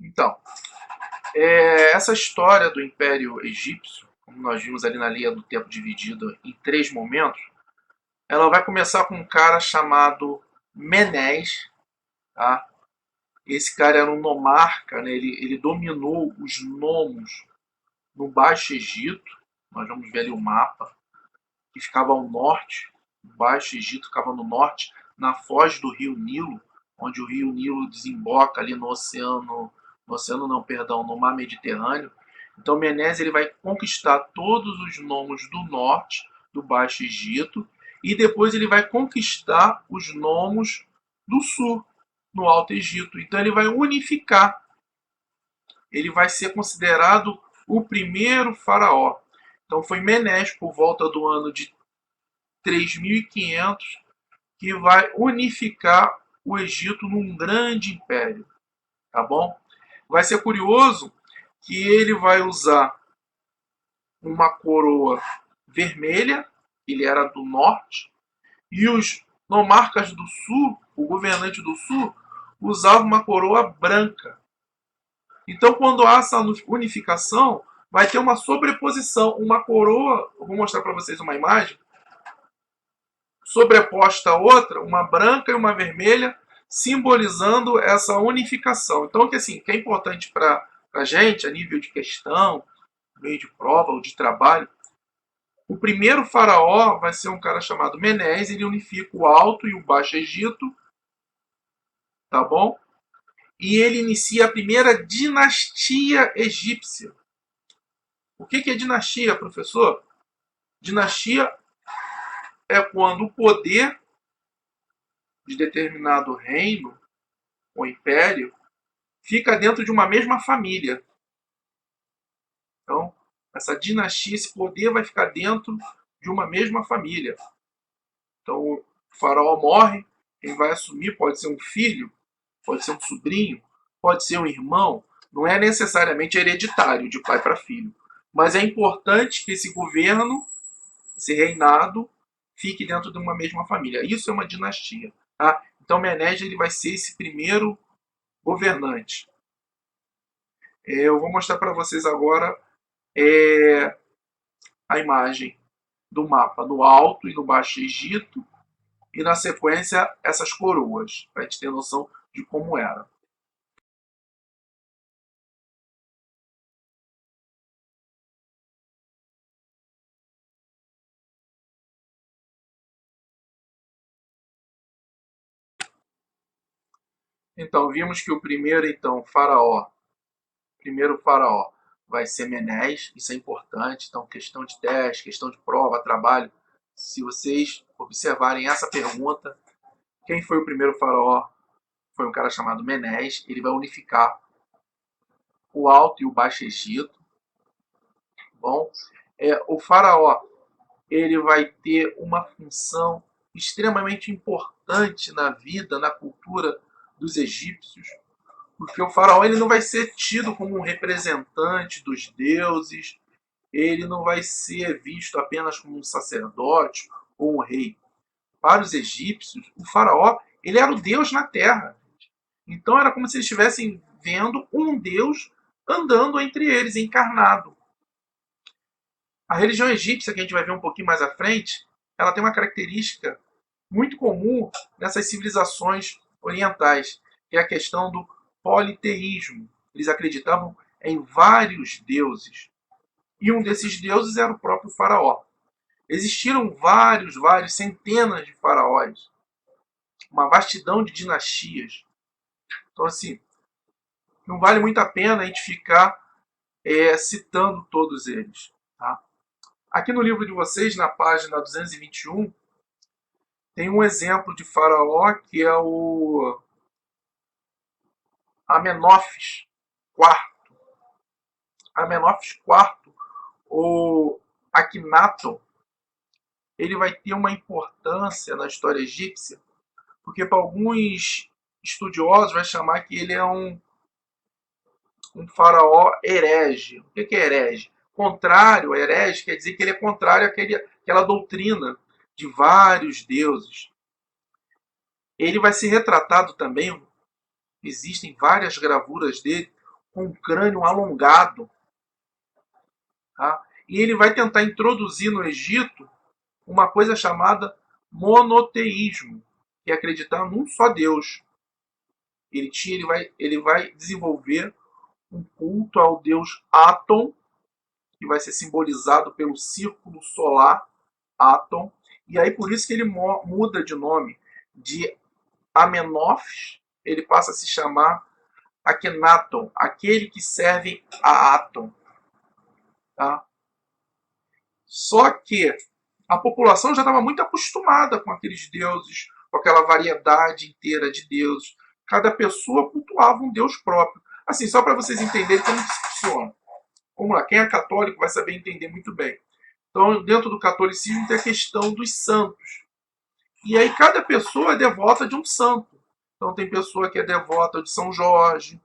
Então, essa história do Império Egípcio, como nós vimos ali na linha do tempo dividido em três momentos, ela vai começar com um cara chamado Menés, tá? Esse cara era um nomarca, né? Ele dominou os nomos no Baixo Egito. Nós vamos ver ali o mapa, que ficava ao norte. O Baixo Egito ficava no norte, na foz do rio Nilo, onde o rio Nilo desemboca ali no oceano não, perdão, no mar Mediterrâneo. Então Menés ele vai conquistar todos os nomos do norte do Baixo Egito e depois ele vai conquistar os nomos do sul, no Alto Egito. Então ele vai unificar, ele vai ser considerado o primeiro faraó. Então foi Menés por volta do ano de 3500 que vai unificar o Egito num grande império, tá bom? Vai ser curioso que ele vai usar uma coroa vermelha, ele era do norte, e os nomarcas do sul, o governante do sul, usava uma coroa branca. Então, quando há essa unificação, vai ter uma sobreposição, uma coroa, eu vou mostrar para vocês uma imagem, sobreposta a outra, uma branca e uma vermelha, simbolizando essa unificação. Então, que assim, que é importante para a gente, a nível de questão, meio de prova ou de trabalho, o primeiro faraó vai ser um cara chamado Menés, ele unifica o Alto e o Baixo Egito, tá bom? E ele inicia a primeira dinastia egípcia. O que é dinastia, professor? Dinastia é quando o poder de determinado reino ou império fica dentro de uma mesma família. Então, essa dinastia, esse poder vai ficar dentro de uma mesma família. Então, o faraó morre, quem vai assumir pode ser um filho, pode ser um sobrinho, pode ser um irmão. Não é necessariamente hereditário de pai para filho. Mas é importante que esse governo, esse reinado, fique dentro de uma mesma família. Isso é uma dinastia. Tá? Então, Menés ele vai ser esse primeiro governante. Eu vou mostrar para vocês agora a imagem do mapa no Alto e no Baixo Egito e na sequência essas coroas, para a gente ter noção de como era. Então vimos que o primeiro faraó vai ser Menés, isso é importante. Então questão de teste, questão de prova, trabalho. Se vocês observarem essa pergunta, quem foi o primeiro faraó? Foi um cara chamado Menés. Ele vai unificar o Alto e o Baixo Egito. Bom, o faraó ele vai ter uma função extremamente importante na vida, na cultura dos egípcios, porque o faraó ele não vai ser tido como um representante dos deuses, ele não vai ser visto apenas como um sacerdote ou um rei. Para os egípcios, o faraó ele era o deus na terra. Então era como se eles estivessem vendo um deus andando entre eles, encarnado. A religião egípcia, que a gente vai ver um pouquinho mais à frente, ela tem uma característica muito comum nessas civilizações orientais, que é a questão do politeísmo. Eles acreditavam em vários deuses. E um desses deuses era o próprio faraó. Existiram vários, centenas de faraós. Uma vastidão de dinastias. Então, assim, não vale muito a pena a gente ficar citando todos eles. Tá? Aqui no livro de vocês, na página 221, tem um exemplo de faraó que é o Amenófis IV. Amenófis IV, ou Akhenaton, ele vai ter uma importância na história egípcia, porque para alguns estudiosos vai chamar que ele é um faraó herege. O que é herege? Contrário, herege quer dizer que ele é contrário àquela doutrina de vários deuses. Ele vai ser retratado também, existem várias gravuras dele, com um crânio alongado. Tá? E ele vai tentar introduzir no Egito uma coisa chamada monoteísmo, que é acreditar num só Deus. Ele vai desenvolver um culto ao deus Atom, que vai ser simbolizado pelo círculo solar Atom. E aí por isso que ele muda de nome de Amenófis, ele passa a se chamar Akhenaton, aquele que serve a Atom. Tá? Só que a população já estava muito acostumada com aqueles deuses, com aquela variedade inteira de deuses. Cada pessoa cultuava um deus próprio. Assim, só para vocês entenderem como isso funciona. Vamos lá, quem é católico vai saber entender muito bem. Então, dentro do catolicismo tem a questão dos santos. E aí cada pessoa é devota de um santo. Então tem pessoa que é devota de São Jorge,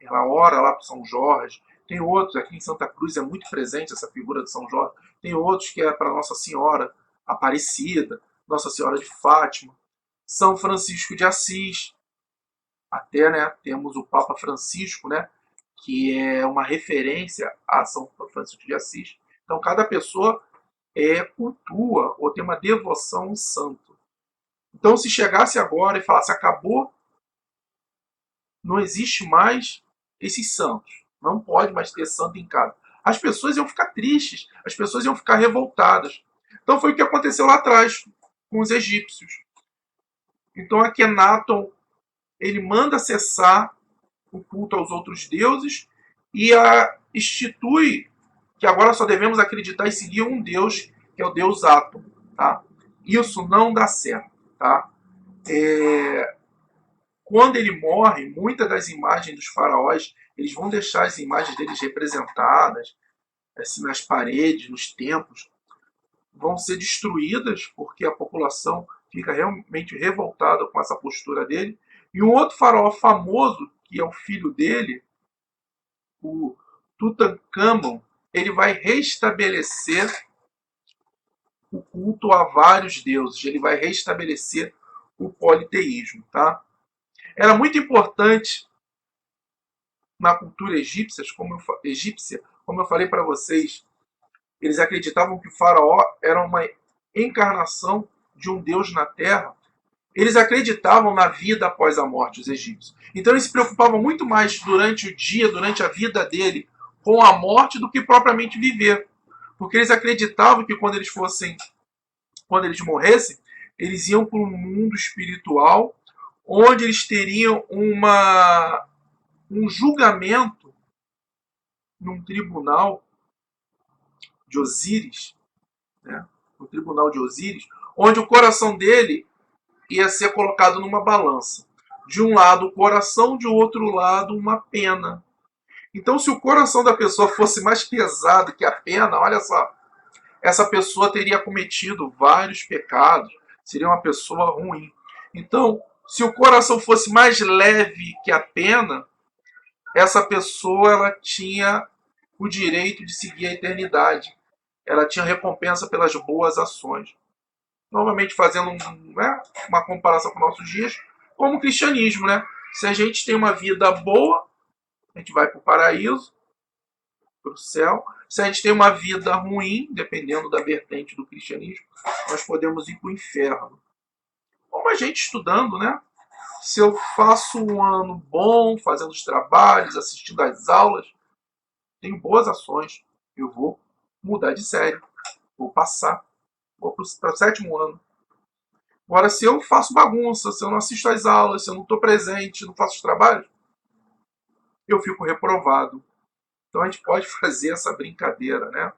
ela ora lá para São Jorge. Tem outros, aqui em Santa Cruz é muito presente essa figura de São Jorge. Tem outros que é para Nossa Senhora Aparecida, Nossa Senhora de Fátima, São Francisco de Assis. Até, né, temos o Papa Francisco, né, que é uma referência a São Francisco de Assis. Então cada pessoa cultua ou tem uma devoção a um santo. Então se chegasse agora e falasse acabou, não existe mais esses santos, não pode mais ter santo em casa, as pessoas iam ficar tristes, as pessoas iam ficar revoltadas. Então foi o que aconteceu lá atrás com os egípcios. Então Akhenaton ele manda cessar o culto aos outros deuses e institui que agora só devemos acreditar e seguir um Deus, que é o Deus Atom. Tá? Isso não dá certo. Tá? Quando ele morre, muitas das imagens dos faraós, eles vão deixar as imagens deles representadas assim, nas paredes, nos templos, vão ser destruídas porque a população fica realmente revoltada com essa postura dele. E um outro faraó famoso, que é o filho dele, o Tutankhamon, ele vai restabelecer o culto a vários deuses, ele vai restabelecer o politeísmo. Tá? Era muito importante na cultura egípcia, como eu falei para vocês, eles acreditavam que o faraó era uma encarnação de um deus na terra. Eles acreditavam na vida após a morte, os egípcios. Então eles se preocupavam muito mais durante o dia, durante a vida dele, com a morte do que propriamente viver. Porque eles acreditavam que quando eles morressem, eles iam para um mundo espiritual, onde eles teriam um julgamento num tribunal de Osíris, né? No tribunal de Osíris, onde o coração dele ia ser colocado numa balança. De um lado o coração, de outro lado uma pena. Então, se o coração da pessoa fosse mais pesado que a pena, olha só, essa pessoa teria cometido vários pecados, seria uma pessoa ruim. Então, se o coração fosse mais leve que a pena, essa pessoa ela tinha o direito de seguir a eternidade. Ela tinha recompensa pelas boas ações. Novamente fazendo uma comparação com nossos dias, como o cristianismo. Né? Se a gente tem uma vida boa, a gente vai para o paraíso, para o céu. Se a gente tem uma vida ruim, dependendo da vertente do cristianismo, nós podemos ir para o inferno. Como a gente estudando, né? Se eu faço um ano bom, fazendo os trabalhos, assistindo às aulas, tenho boas ações, eu vou mudar de série, vou passar, vou para o 7º ano. Agora, se eu faço bagunça, se eu não assisto às aulas, se eu não estou presente, não faço os trabalhos, eu fico reprovado. Então a gente pode fazer essa brincadeira, né?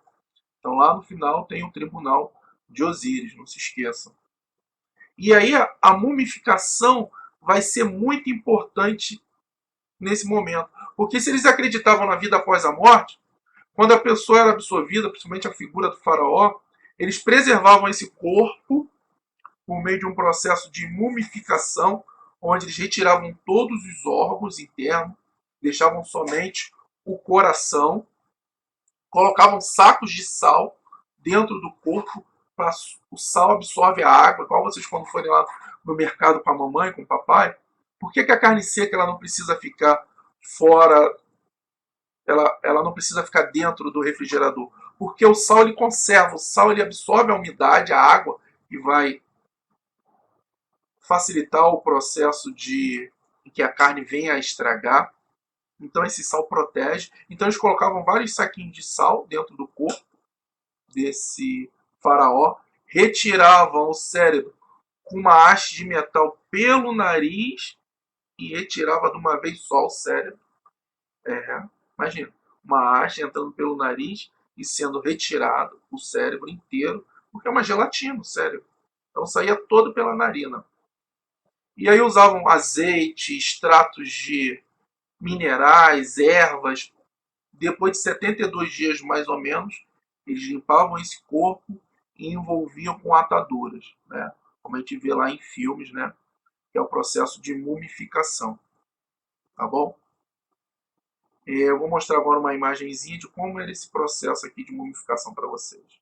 Então lá no final tem o tribunal de Osíris, não se esqueçam. E aí a mumificação vai ser muito importante nesse momento. Porque se eles acreditavam na vida após a morte, quando a pessoa era absorvida, principalmente a figura do faraó, eles preservavam esse corpo por meio de um processo de mumificação, onde eles retiravam todos os órgãos internos, deixavam somente o coração, colocavam sacos de sal dentro do corpo, para o sal absorve a água, igual vocês quando forem lá no mercado com a mamãe, com o papai. Por que a carne seca ela não precisa ficar fora ela não precisa ficar dentro do refrigerador, porque o sal ele conserva, o sal ele absorve a umidade, a água, e vai facilitar o processo de que a carne venha a estragar. Então esse sal protege. Então eles colocavam vários saquinhos de sal dentro do corpo desse faraó, retiravam o cérebro com uma haste de metal pelo nariz e retirava de uma vez só o cérebro. Imagina, uma haste entrando pelo nariz e sendo retirado o cérebro inteiro, porque é uma gelatina o cérebro. Então saía todo pela narina. E aí usavam azeite, extratos de minerais, ervas. Depois de 72 dias mais ou menos, eles limpavam esse corpo e envolviam com ataduras, né? Como a gente vê lá em filmes, né? Que é o processo de mumificação, tá bom? Eu vou mostrar agora uma imagenzinha de como era esse processo aqui de mumificação para vocês.